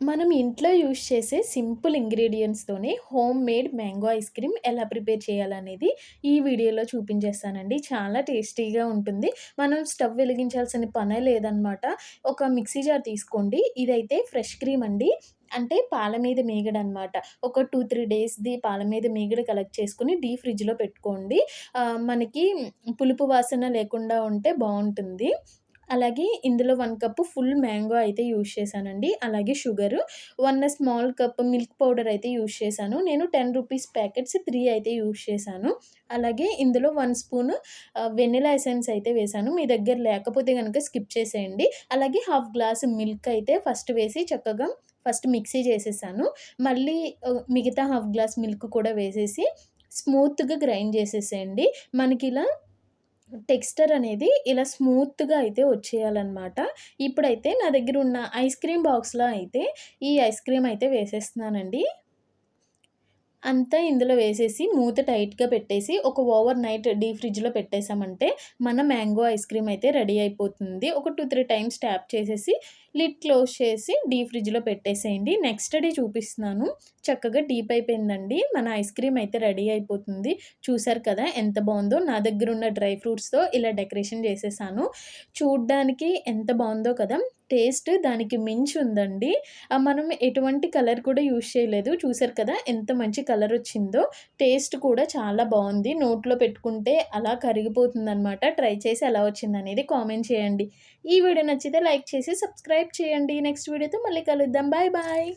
మనం ఇంట్లో యూజ్ చేసే సింపుల్ ఇంగ్రీడియెంట్స్‌తోనే home made mango ice cream ఎలా ప్రిపేర్ చేయాలనేది ఈ వీడియోలో చూపించేస్తానండి. చాలా టేస్టీగా ఉంటుంది. మనం స్టవ్ వెలిగించాల్సిన పనే లేదనమాట. ఒక మిక్సీ జార్ తీసుకోండి. ఇదైతే ఫ్రెష్ క్రీమ్ అండి. అంటే పాల మీద మీగడనమాట. ఒక 2, 3 డేస్‌ది పాల మీద మీగడ కలెక్ట్ చేసుకొని డీప్ ఫ్రిడ్జ్‌లో పెట్టుకోండి. మనకి పులుపు వాసన లేకుండా ఉంటే బావుంటుంది. అలాగే ఇందులో 1 కప్పు ఫుల్ మ్యాంగో అయితే యూజ్ చేశానండి. అలాగే sugar, 1 small cup milk powder అయితే యూజ్ చేశాను. నేను రూ. 10 ప్యాకెట్స్ 3 అయితే యూజ్ చేశాను. అలాగే ఇందులో 1 స్పూను వెనిల్లా ఎసెన్స్ అయితే వేశాను. మీ దగ్గర లేకపోతే గనక స్కిప్ చేసేయండి. అలాగే హాఫ్ గ్లాస్ మిల్క్ అయితే ఫస్ట్ వేసి చక్కగా ఫస్ట్ మిక్సీ చేసేసాను. మళ్ళీ మిగతా హాఫ్ గ్లాస్ మిల్క్ కూడా వేసేసి స్మూత్‌గా గ్రైండ్ చేసేసేయండి. మనకిలా టెక్స్చర్ అనేది ఇలా స్మూత్‌గా అయితే వచ్చేయాలనమాట. ఇప్పుడైతే నా దగ్గరున్న ఐస్ క్రీమ్ బాక్స్‌లో అయితే ఈ ఐస్ క్రీమ్ అయితే వేసేస్తున్నానండి. అంతా ఇందులో వేసేసి మూత టైట్‌గా పెట్టేసి ఒక ఓవర్ నైట్ డీప్ ఫ్రిడ్జ్‌లో పెట్టేసామంటే మన మ్యాంగో ఐస్ క్రీమ్ అయితే రెడీ అయిపోతుంది. ఒక 2, 3 టైమ్స్ ట్యాప్ చేసేసి లిడ్ క్లోజ్ చేసి డీప్ ఫ్రిడ్జ్‌లో పెట్టేసేయండి. నెక్స్ట్ డే చూపిస్తున్నాను. చక్కగా డీప్ అయిపోయిందండి. మన ఐస్ క్రీమ్ అయితే రెడీ అయిపోతుంది. చూసారు కదా ఎంత బావుందో. నా దగ్గరున్న డ్రై ఫ్రూట్స్‌తో ఇలా డెకరేషన్ చేసేసాను. చూడ్డానికి ఎంత బావుందో కదా! టేస్ట్ దానికి మించి ఉందండి. మనం ఎటువంటి కలర్ కూడా యూజ్ చేయలేదు. చూసారు కదా! ఎంత మంచి కలరొచ్చిందో. టేస్ట్ కూడా చాలా బావుంది. నోట్లో పెట్టుకుంటే అలా కరిగిపోతుందనమాట. ట్రై చేసి ఎలా వచ్చిందనేది కామెంట్ చేయండి. ఈ వీడియో నచ్చితే లైక్ చేసి సబ్స్క్రైబ్ చేయండి. నెక్స్ట్ వీడియోతో మళ్ళీ కలుద్దాం. Bye bye.